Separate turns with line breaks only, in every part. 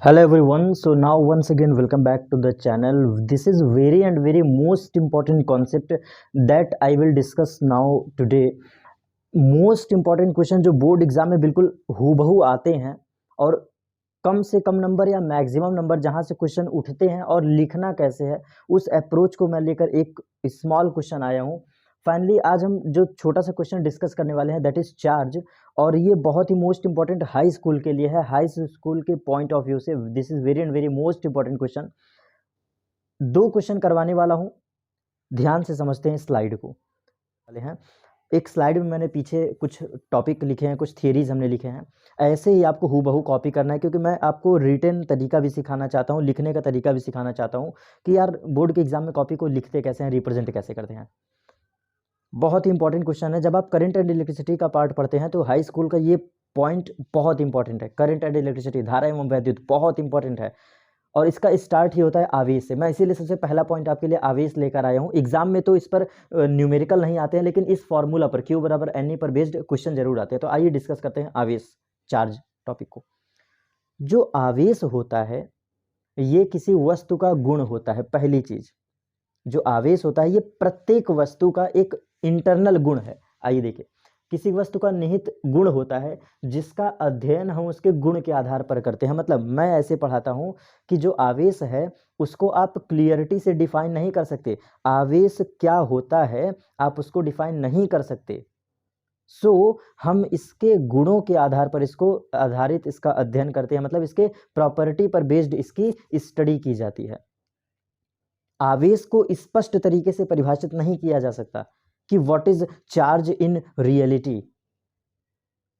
Hello everyone. So now once again welcome back to the channel. This is very and very most important concept that I will discuss now today. Most important question जो board exam में बिल्कुल हूबहू आते हैं और कम से कम number या maximum number जहां से क्वेश्चन उठते हैं और लिखना कैसे है उस अप्रोच को मैं लेकर एक स्मॉल क्वेश्चन आया हूं। फाइनली आज हम जो छोटा सा क्वेश्चन डिस्कस करने वाले हैं दैट इज चार्ज, और ये बहुत ही मोस्ट इंपॉर्टेंट हाई स्कूल के लिए है। हाई स्कूल के पॉइंट ऑफ व्यू से this is very and very most important question. दो क्वेश्चन करवाने वाला हूं, ध्यान से समझते हैं स्लाइड को। वाले हैं एक स्लाइड में मैंने पीछे कुछ टॉपिक लिखे हैं, कुछ थियरीज हमने लिखे हैं। ऐसे ही आपको हूबहू कॉपी करना है, क्योंकि मैं आपको रिटन तरीका भी सिखाना चाहता हूँ, लिखने का तरीका भी सिखाना चाहता हूँ कि यार बोर्ड के एग्जाम में कॉपी को लिखते कैसे हैं, रिप्रेजेंट कैसे करते हैं। बहुत ही इंपॉर्टेंट क्वेश्चन है। जब आप करंट एंड इलेक्ट्रिसिटी का पार्ट पढ़ते हैं तो हाई स्कूल का ये पॉइंट बहुत इंपॉर्टेंट है। करंट एंड इलेक्ट्रिसिटी, धारा एवं वैद्युत, बहुत इंपॉर्टेंट है और इसका स्टार्ट ही होता है आवेश से। मैं इसीलिए सबसे पहला पॉइंट आपके लिए आवेश लेकर आया हूँ। एग्जाम में तो इस पर न्यूमेरिकल नहीं आते हैं, लेकिन इस फॉर्मूला पर Q बराबर NE पर बेस्ड क्वेश्चन जरूर आते हैं। तो आइए डिस्कस करते हैं आवेश चार्ज टॉपिक को। जो आवेश होता है ये किसी वस्तु का गुण होता है। पहली चीज, जो आवेश होता है ये प्रत्येक वस्तु का एक इंटरनल गुण है। आइए देखिए, किसी वस्तु का निहित गुण होता है जिसका अध्ययन हम उसके गुण के आधार पर करते हैं। मतलब मैं ऐसे पढ़ाता हूं कि जो आवेश है उसको आप क्लियरिटी से डिफाइन नहीं कर सकते। आवेश क्या होता है आप उसको डिफाइन नहीं कर सकते। हम इसके गुणों के आधार पर इसको आधारित इसका अध्ययन करते हैं। मतलब इसके प्रॉपर्टी पर बेस्ड इसकी स्टडी की जाती है। आवेश को स्पष्ट तरीके से परिभाषित नहीं किया जा सकता कि what is charge in reality,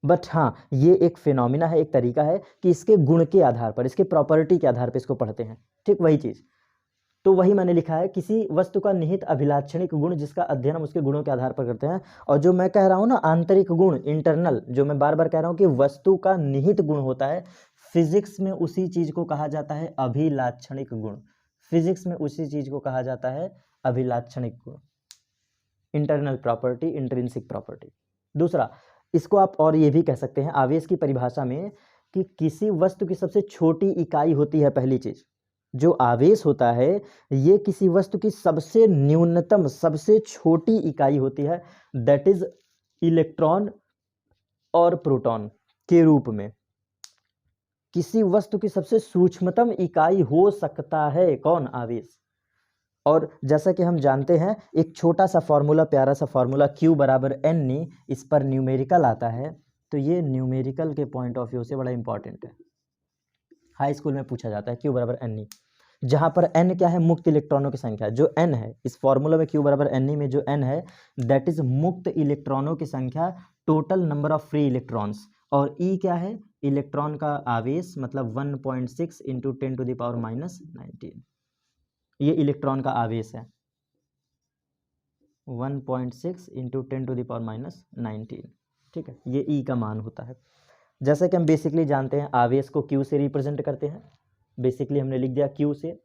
but हाँ ये एक फिनोमिना है, एक तरीका है कि इसके गुण के आधार पर, इसके प्रॉपर्टी के आधार पर इसको पढ़ते हैं। ठीक वही चीज, तो वही मैंने लिखा है, किसी वस्तु का निहित अभिलाक्षणिक गुण जिसका अध्ययन हम उसके गुणों के आधार पर करते हैं। और जो मैं कह रहा हूं ना आंतरिक गुण, इंटरनल, जो मैं बार बार कह रहा हूं कि वस्तु का निहित गुण होता है, फिजिक्स में उसी चीज को कहा जाता है अभिलाक्षणिक गुण। फिजिक्स में उसी चीज को कहा जाता है अभिलाक्षणिक गुण, इंटरनल प्रॉपर्टी, इंट्रिंसिक प्रॉपर्टी। दूसरा, इसको आप और ये भी कह सकते हैं आवेश की परिभाषा में कि किसी वस्तु की सबसे छोटी इकाई होती है। पहली चीज, जो आवेश होता है ये किसी वस्तु की सबसे न्यूनतम, सबसे छोटी इकाई होती है, दैट इज इलेक्ट्रॉन और प्रोटॉन के रूप में। किसी वस्तु की सबसे सूक्ष्मतम इकाई हो सकता है कौन? आवेश। और जैसा कि हम जानते हैं एक छोटा सा फॉर्मूला, प्यारा सा फॉर्मूला, Q बराबर NE, इस पर न्यूमेरिकल आता है। तो ये न्यूमेरिकल के पॉइंट ऑफ व्यू से बड़ा इंपॉर्टेंट है, हाई स्कूल में पूछा जाता है Q बराबर NE, जहां पर N क्या है? मुक्त इलेक्ट्रॉनों की संख्या। जो N है इस फॉर्मूला में Q बराबर NE में जो N है दैट इज मुक्त इलेक्ट्रॉनों की संख्या, total number of free electrons. और E क्या है? इलेक्ट्रॉन का आवेश, मतलब 1.6 into 10 to the power minus 19। ये इलेक्ट्रॉन का आवेश है, 1.6 into 10 to the power minus 19। ठीक है, ये E का मान होता है। जैसा कि हम बेसिकली जानते हैं आवेश को Q से रिप्रेजेंट करते हैं। बेसिकली हमने लिख दिया Q से।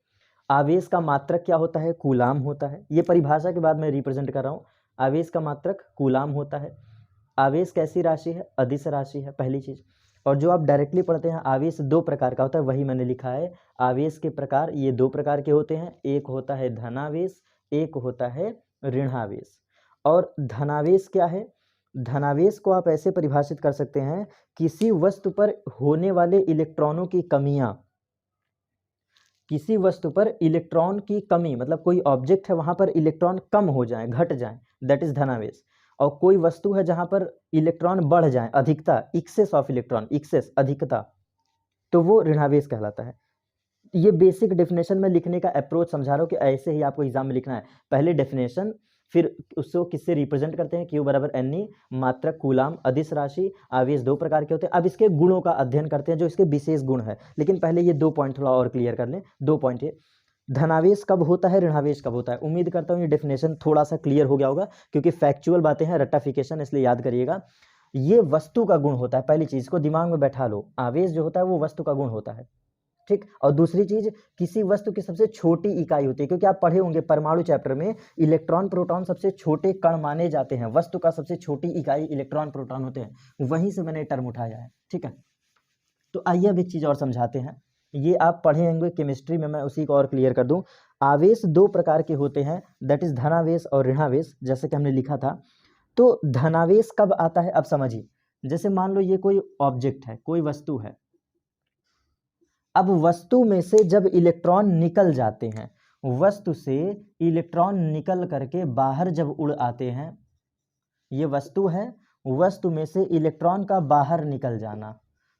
आवेश का मात्रक क्या होता है? कूलाम होता है। ये परिभाषा के बाद मैं रिप्रेजेंट कर रहा हूँ। आवेश का मात्रक कूलाम होता है। आवेश कैसी राशि है? अदिश राशि है, पहली चीज। और जो आप डायरेक्टली पढ़ते हैं आवेश दो प्रकार का होता है, वही मैंने लिखा है। आवेश के प्रकार ये दो प्रकार के होते हैं, एक होता है धनावेश, एक होता है ऋणावेश। और धनावेश क्या है? धनावेश को आप ऐसे परिभाषित कर सकते हैं, किसी वस्तु पर होने वाले इलेक्ट्रॉनों की कमियां, किसी वस्तु पर इलेक्ट्रॉन की कमी, मतलब कोई ऑब्जेक्ट है वहां पर इलेक्ट्रॉन कम हो जाए, घट जाए, दैट इज धनावेश। और कोई वस्तु है जहां पर इलेक्ट्रॉन बढ़ जाए, अधिकता, एक्सेस ऑफ इलेक्ट्रॉन, एक्सेस, अधिकता, तो वो ऋणावेश कहलाता है। ये बेसिक डेफिनेशन में लिखने का अप्रोच समझा रहा हूँ कि ऐसे ही आपको एग्जाम में लिखना है। पहले डेफिनेशन, फिर उसको किससे रिप्रेजेंट करते हैं? Q बराबर NE, मात्रक कूलाम, अदिश राशि, आवेश दो प्रकार के होते हैं। अब इसके गुणों का अध्ययन करते हैं, जो इसके विशेष गुण है। लेकिन पहले ये दो पॉइंट थोड़ा और क्लियर कर लें। दो पॉइंट है, धनावेश कब होता है, ऋणावेश कब होता है। उम्मीद करता हूँ ये डेफिनेशन थोड़ा सा क्लियर हो गया होगा, क्योंकि फैक्चुअल बातें हैं, रट्टाफिकेशन, इसलिए याद करिएगा। ये वस्तु का गुण होता है, पहली चीज को दिमाग में बैठा लो। आवेश जो होता है वो वस्तु का गुण होता है, ठीक। और दूसरी चीज, किसी वस्तु की सबसे छोटी इकाई होती है, क्योंकि आप पढ़े होंगे परमाणु चैप्टर में इलेक्ट्रॉन प्रोटॉन सबसे छोटे कण माने जाते हैं। वस्तु का सबसे छोटी इकाई इलेक्ट्रॉन प्रोटॉन होते हैं, वहीं से मैंने टर्म उठाया है, ठीक है। तो आइए अब एक चीज और समझाते हैं। ये आप पढ़े होंगे केमिस्ट्री में, मैं उसी को और क्लियर कर दूं। आवेश दो प्रकार के होते हैं, दैट इज धनावेश और ऋणावेश, जैसे कि हमने लिखा था। तो धनावेश कब आता है, अब समझिए। जैसे मान लो ये कोई ऑब्जेक्ट है, कोई वस्तु है। अब वस्तु में से जब इलेक्ट्रॉन निकल जाते हैं, वस्तु से इलेक्ट्रॉन निकल करके बाहर जब उड़ आते हैं, ये वस्तु है, वस्तु में से इलेक्ट्रॉन का बाहर निकल जाना,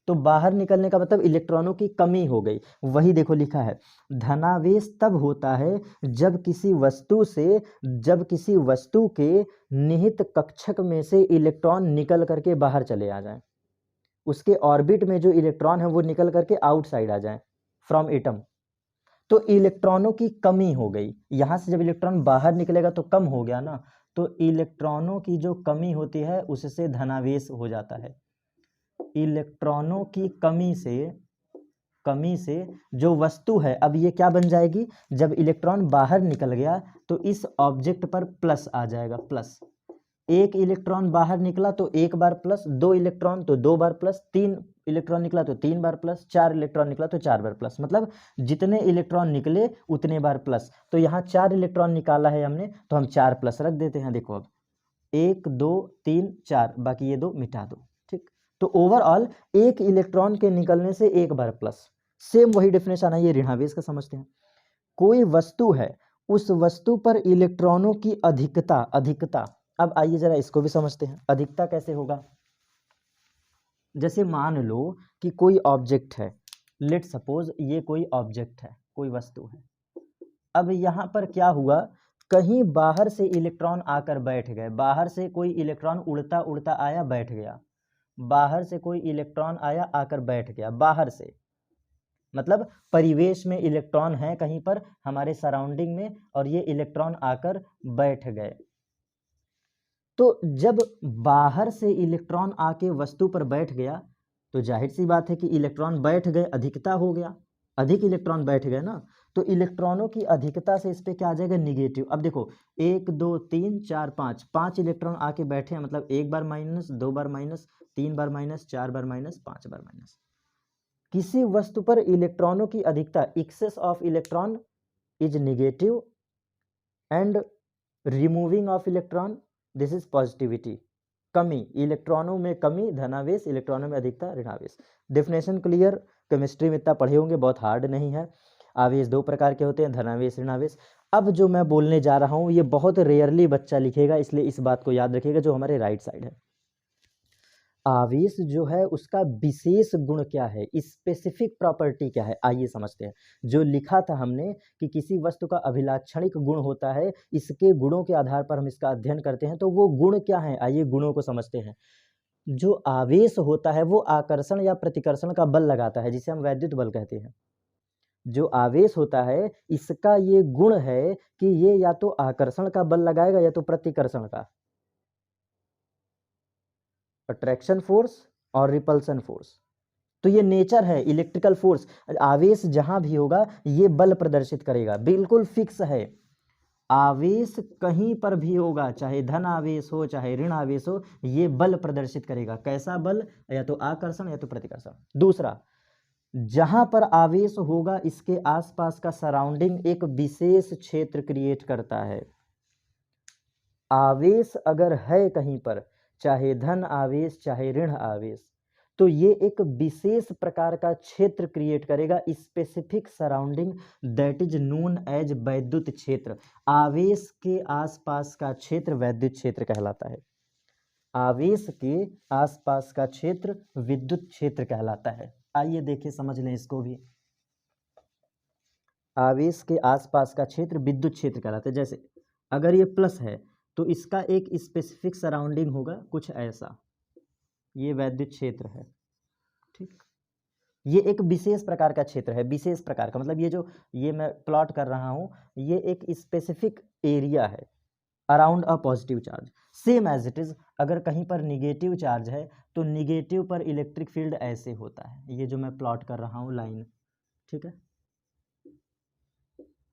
तो बाहर निकलने का मतलब इलेक्ट्रॉनों की कमी हो गई। वही देखो लिखा है, धनावेश तब होता है जब किसी वस्तु के निहित कक्षक में से इलेक्ट्रॉन निकल करके बाहर चले आ जाएं, उसके ऑर्बिट में जो इलेक्ट्रॉन है वो निकल करके आउटसाइड आ जाएं फ्रॉम एटम, तो इलेक्ट्रॉनों की कमी हो गई। यहां से जब इलेक्ट्रॉन बाहर निकलेगा तो कम हो गया ना, तो इलेक्ट्रॉनों की जो कमी होती है उससे धनावेश हो जाता है। इलेक्ट्रॉनों की कमी से जो वस्तु है, अब ये क्या बन जाएगी, जब इलेक्ट्रॉन बाहर निकल गया तो इस ऑब्जेक्ट पर प्लस आ जाएगा, प्लस। एक इलेक्ट्रॉन बाहर निकला तो एक बार प्लस, दो इलेक्ट्रॉन तो दो बार प्लस, तीन इलेक्ट्रॉन निकला तो तीन बार प्लस, चार इलेक्ट्रॉन निकला तो चार बार प्लस, मतलब जितने इलेक्ट्रॉन निकले उतने बार प्लस। तो यहाँ चार इलेक्ट्रॉन निकाला है हमने, तो हम चार प्लस रख देते हैं। देखो अब एक दो तीन चार, बाकी ये दो मिटा दो, ठीक। तो ओवरऑल एक इलेक्ट्रॉन के निकलने से एक बार प्लस, सेम वही डेफिनेशन है, ये ऋणावेश का समझते हैं। कोई वस्तु है, उस वस्तु पर इलेक्ट्रॉनों की अधिकता। अब आइए जरा इसको भी समझते हैं, अधिकता कैसे होगा। जैसे मान लो कि कोई ऑब्जेक्ट है, लेट सपोज ये कोई ऑब्जेक्ट है, कोई वस्तु है। अब यहाँ पर क्या हुआ, कहीं बाहर से इलेक्ट्रॉन आकर बैठ गए, बाहर से कोई इलेक्ट्रॉन उड़ता उड़ता आया बैठ गया, बाहर से कोई इलेक्ट्रॉन आया आकर बैठ गया, बाहर से मतलब परिवेश में इलेक्ट्रॉन है कहीं पर हमारे सराउंडिंग में, और ये इलेक्ट्रॉन आकर बैठ गए। तो जब बाहर से इलेक्ट्रॉन आके वस्तु पर बैठ गया तो जाहिर सी बात है कि इलेक्ट्रॉन बैठ गए, अधिकता हो गया, अधिक इलेक्ट्रॉन बैठ गए ना, तो इलेक्ट्रॉनों की अधिकता से इस पे क्या आ जाएगा, निगेटिव। अब देखो एक दो तीन चार पाँच, पाँच इलेक्ट्रॉन आके बैठे हैं, मतलब एक बार माइनस, दो बार माइनस, तीन बार माइनस, चार बार माइनस, पांच बार माइनस। किसी वस्तु पर इलेक्ट्रॉनों की अधिकता, excess of electron is negative and removing of electron this is positivity. कमी, इलेक्ट्रॉनों में कमी धनावेश, इलेक्ट्रॉनों में अधिकता ऋणावेश। डेफिनेशन क्लियर, केमिस्ट्री में इतना पढ़े होंगे, बहुत हार्ड नहीं है। आवेश दो प्रकार के होते हैं, धनावेश ऋणावेश। अब जो मैं बोलने जा रहा हूं ये बहुत रेयरली बच्चा लिखेगा, इसलिए इस बात को याद रखिएगा, जो हमारे राइट साइड है। आवेश जो है उसका विशेष गुण क्या है, स्पेसिफिक प्रॉपर्टी क्या है, आइए समझते हैं। जो लिखा था हमने कि किसी वस्तु का अभिलाक्षणिक गुण होता है, इसके गुणों के आधार पर हम इसका अध्ययन करते हैं, तो वो गुण क्या है, आइए गुणों को समझते हैं। जो आवेश होता है वो आकर्षण या प्रतिकर्षण का बल लगाता है, जिसे हम वैद्युत बल कहते हैं। जो आवेश होता है इसका ये गुण है कि ये या तो आकर्षण का बल लगाएगा या तो प्रतिकर्षण का, अट्रैक्शन फोर्स और रिपल्सन फोर्स। तो ये नेचर है, इलेक्ट्रिकल फोर्स। आवेश जहां भी होगा ये बल प्रदर्शित करेगा, बिल्कुल फिक्स है। आवेश कहीं पर भी होगा, चाहे धन आवेश हो चाहे ऋण आवेश हो, ये बल प्रदर्शित करेगा। कैसा बल, या तो आकर्षण या तो प्रतिकर्षण। दूसरा, जहां पर आवेश होगा इसके आसपास का सराउंडिंग एक विशेष क्षेत्र क्रिएट करता है। आवेश अगर है कहीं पर, चाहे धन आवेश चाहे ऋण आवेश, तो ये एक विशेष प्रकार का क्षेत्र क्रिएट करेगा, specific surrounding, that is known as वैद्युत क्षेत्र। आवेश के आसपास का क्षेत्र वैद्युत क्षेत्र कहलाता है। आवेश के आसपास का क्षेत्र विद्युत क्षेत्र कहलाता है। आइए देखिए समझ लें इसको भी। आवेश के आसपास का क्षेत्र विद्युत क्षेत्र कहलाता है। जैसे अगर ये प्लस है तो इसका एक स्पेसिफिक सराउंडिंग होगा कुछ ऐसा, ये वैद्युत क्षेत्र है, ठीक। ये एक विशेष प्रकार का क्षेत्र है, विशेष प्रकार का मतलब ये मैं प्लॉट कर रहा हूं, ये एक स्पेसिफिक एरिया है around a positive charge. Same as it is, अगर कहीं पर निगेटिव चार्ज है तो निगेटिव पर इलेक्ट्रिक फील्ड ऐसे होता है, ये जो मैं प्लॉट कर रहा हूं लाइन, ठीक है,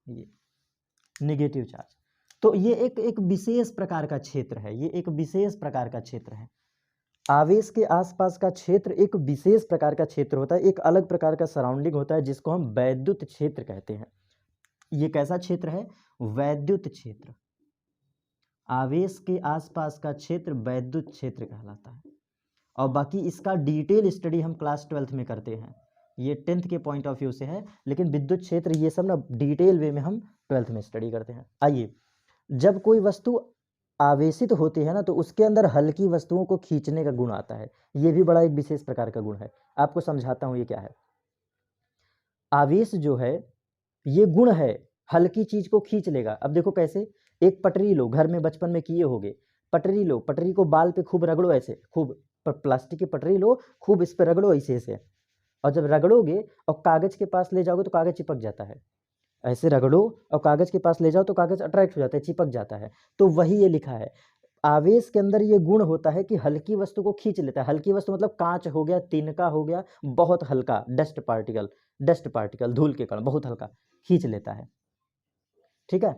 ये निगेटिव चार्ज। तो ये एक विशेष प्रकार का क्षेत्र है, ये एक विशेष प्रकार का क्षेत्र है। आवेश के आसपास का क्षेत्र एक विशेष प्रकार का क्षेत्र होता है, एक अलग प्रकार का सराउंडिंग होता है जिसको हम वैद्युत क्षेत्र कहते हैं। ये कैसा क्षेत्र है? वैद्युत क्षेत्र। आवेश के आसपास का क्षेत्र वैद्युत क्षेत्र कहलाता है। और बाकी इसका डिटेल स्टडी हम क्लास 12th में करते हैं, ये 10th के पॉइंट ऑफ व्यू से है, लेकिन विद्युत क्षेत्र ये सब ना डिटेल वे में हम 12th में स्टडी करते हैं। आइए, जब कोई वस्तु आवेशित होती है ना तो उसके अंदर हल्की वस्तुओं को खींचने का गुण आता है। ये भी बड़ा एक विशेष प्रकार का गुण है, आपको समझाता हूँ ये क्या है। आवेश जो है ये गुण है, हल्की चीज को खींच लेगा। अब देखो कैसे, एक पटरी लो, घर में बचपन में किए होगे, पटरी लो, पटरी को बाल पे खूब रगड़ो, ऐसे खूब प्लास्टिक की पटरी लो, खूब इस पे रगड़ो ऐसे, और जब रगड़ोगे और कागज के पास ले जाओगे तो कागज चिपक जाता है। ऐसे रगड़ो और कागज के पास ले जाओ तो कागज अट्रैक्ट हो जाता है, चिपक जाता है। तो वही ये लिखा है, आवेश के अंदर ये गुण होता है कि हल्की वस्तु को खींच लेता है। हल्की वस्तु मतलब कांच हो गया, तिनका हो गया, बहुत हल्का, डस्ट पार्टिकल, धूल के कण, बहुत हल्का खींच लेता है। ठीक है,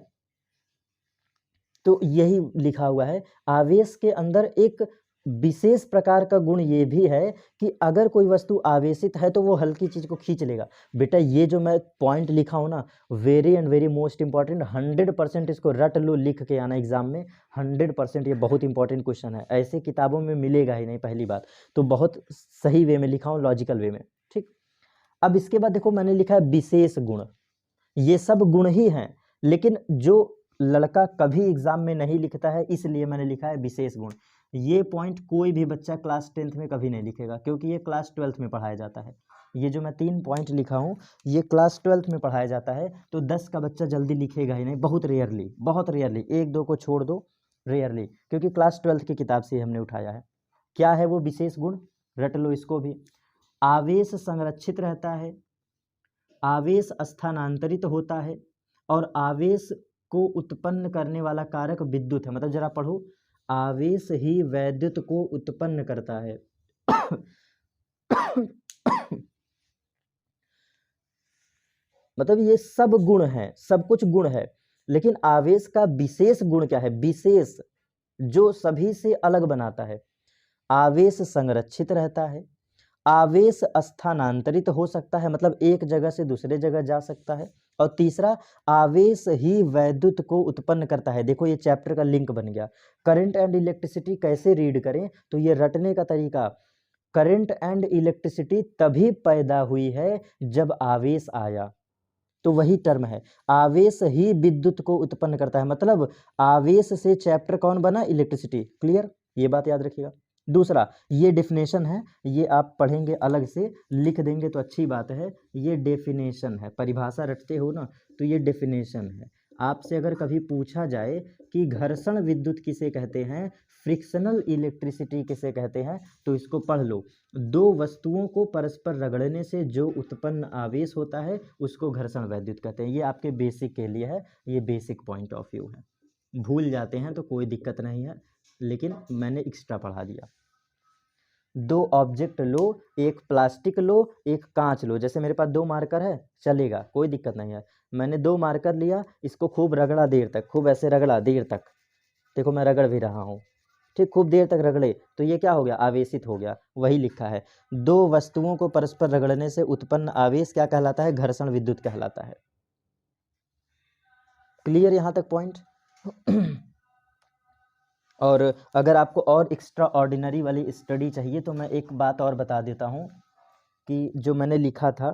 तो यही लिखा हुआ है। आवेश के अंदर एक विशेष प्रकार का गुण ये भी है कि अगर कोई वस्तु आवेशित है तो वो हल्की चीज को खींच लेगा। बेटा ये जो मैं पॉइंट लिखा हूं ना, very and very most important, 100% इसको रट लो, लिख के आना एग्जाम में 100%। ये बहुत इंपॉर्टेंट क्वेश्चन है, ऐसे किताबों में मिलेगा ही नहीं, पहली बात तो बहुत सही वे में लिखा हूँ, लॉजिकल वे में। ठीक, अब इसके बाद देखो मैंने लिखा है विशेष गुण। ये सब गुण ही हैं, लेकिन जो लड़का कभी एग्जाम में नहीं लिखता है इसलिए मैंने लिखा है विशेष गुण। ये पॉइंट कोई भी बच्चा क्लास 10th में कभी नहीं लिखेगा, क्योंकि ये क्लास 12th में पढ़ाया जाता है। ये जो मैं 3 पॉइंट लिखा हूँ ये क्लास 12th में पढ़ाया जाता है, तो 10 का बच्चा जल्दी लिखेगा ही नहीं, बहुत रेयरली, 1-2 को छोड़ दो, रेयरली, क्योंकि क्लास 12th की किताब से हमने उठाया है। क्या है वो विशेष गुण, रट लो इसको भी। आवेश संरक्षित रहता है, आवेश स्थानांतरित होता है, और आवेश को उत्पन्न करने वाला कारक विद्युत है। मतलब जरा पढ़ो, आवेश ही वैद्युत को उत्पन्न करता है। मतलब ये सब गुण है, सब कुछ गुण है, लेकिन आवेश का विशेष गुण क्या है, विशेष जो सभी से अलग बनाता है। आवेश संरक्षित रहता है, आवेश स्थानांतरित हो सकता है, मतलब एक जगह से दूसरे जगह जा सकता है, और तीसरा आवेश ही वैद्युत को उत्पन्न करता है। देखो ये चैप्टर का लिंक बन गया। करंट एंड इलेक्ट्रिसिटी कैसे रीड करें, तो ये रटने का तरीका, करंट एंड इलेक्ट्रिसिटी तभी पैदा हुई है जब आवेश आया, तो वही टर्म है, आवेश ही विद्युत को उत्पन्न करता है। मतलब आवेश से चैप्टर कौन बना, इलेक्ट्रिसिटी। क्लियर, ये बात याद रखिएगा। दूसरा ये डेफिनेशन है, ये आप पढ़ेंगे अलग से, लिख देंगे तो अच्छी बात है। ये डेफिनेशन है, परिभाषा रटते हो ना तो ये डेफिनेशन है। आपसे अगर कभी पूछा जाए कि घर्षण विद्युत किसे कहते हैं, फ्रिक्शनल इलेक्ट्रिसिटी किसे कहते हैं, तो इसको पढ़ लो। दो वस्तुओं को परस्पर रगड़ने से जो उत्पन्न आवेश होता है उसको घर्षण वैद्युत कहते हैं। ये आपके बेसिक के लिए है, ये बेसिक पॉइंट ऑफ व्यू है। भूल जाते हैं तो कोई दिक्कत नहीं है, लेकिन मैंने एक्स्ट्रा पढ़ा दिया। दो ऑब्जेक्ट लो, एक प्लास्टिक लो, एक कांच लो। जैसे मेरे पास 2 मार्कर है, चलेगा, कोई दिक्कत नहीं है। मैंने 2 मार्कर लिया, इसको खूब रगड़ा देर तक, खूब ऐसे रगड़ा देर तक, देखो मैं रगड़ भी रहा हूँ, ठीक, खूब देर तक रगड़े तो ये क्या हो गया, आवेशित हो गया। वही लिखा है, दो वस्तुओं को परस्पर रगड़ने से उत्पन्न आवेश क्या कहलाता है, घर्षण विद्युत कहलाता है। क्लियर यहाँ तक पॉइंट। और अगर आपको और एक्स्ट्रा ऑर्डिनरी वाली स्टडी चाहिए तो मैं एक बात और बता देता हूँ कि जो मैंने लिखा था,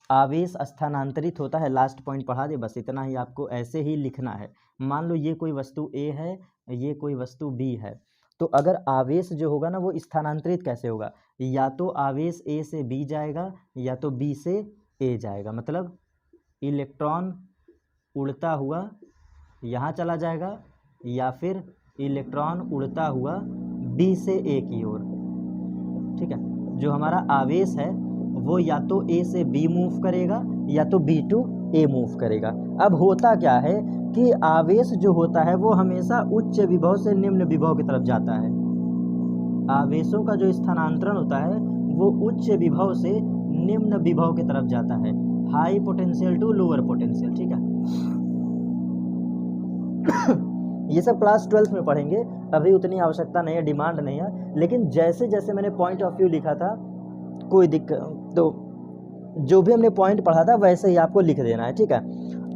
आवेश स्थानांतरित होता है, लास्ट पॉइंट पढ़ा दे, बस इतना ही आपको ऐसे ही लिखना है। मान लो ये कोई वस्तु ए है, ये कोई वस्तु बी है, तो अगर आवेश जो होगा ना वो स्थानांतरित कैसे होगा, या तो आवेश ए से बी जाएगा या तो बी से ए जाएगा। मतलब इलेक्ट्रॉन उड़ता हुआ यहाँ चला जाएगा या फिर इलेक्ट्रॉन उड़ता हुआ बी से ए की ओर। ठीक है, जो हमारा आवेश है वो या तो ए से बी मूव करेगा या तो बी टू ए मूव करेगा। अब होता क्या है कि आवेश जो होता है वो हमेशा उच्च विभव से निम्न विभव की तरफ जाता है। आवेशों का जो स्थानांतरण होता है वो उच्च विभव से निम्न विभव की तरफ जाता है, high potential to lower potential. ठीक है, ये सब क्लास 12th में पढ़ेंगे, अभी उतनी आवश्यकता नहीं है, डिमांड नहीं है। लेकिन जैसे जैसे मैंने पॉइंट ऑफ व्यू लिखा था, कोई दिक्कत तो जो भी हमने पॉइंट पढ़ा था वैसे ही आपको लिख देना है, ठीक है।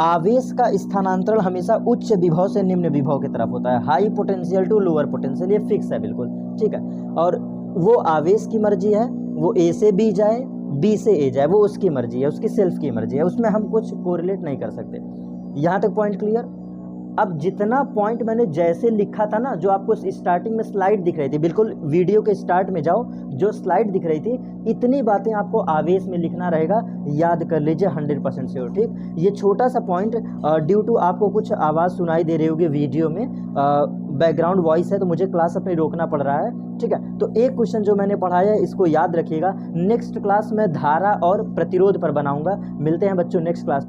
आवेश का स्थानांतरण हमेशा उच्च विभव से निम्न विभव की तरफ होता है, high potential to lower potential, ये फिक्स है बिल्कुल, ठीक है। और वो आवेश की मर्जी है, वो ए से बी जाए, बी से ए जाए, वो उसकी मर्जी है, उसकी सेल्फ की मर्जी है, उसमें हम कुछ कोरिलेट नहीं कर सकते। यहाँ तक पॉइंट क्लियर। अब जितना पॉइंट मैंने जैसे लिखा था ना, जो आपको स्टार्टिंग में स्लाइड दिख रही थी, बिल्कुल वीडियो के स्टार्ट में जाओ, जो स्लाइड दिख रही थी, इतनी बातें आपको आवेश में लिखना रहेगा, याद कर लीजिए 100% श्योर, ठीक। ये छोटा सा पॉइंट ड्यू टू आपको कुछ आवाज़ सुनाई दे रही होगी वीडियो में, बैकग्राउंड वॉइस है, तो मुझे क्लास अपनी रोकना पड़ रहा है, ठीक है। तो एक क्वेश्चन जो मैंने पढ़ाया है इसको याद रखिएगा। नेक्स्ट क्लास में धारा और प्रतिरोध पर बनाऊंगा। मिलते हैं बच्चों नेक्स्ट क्लास।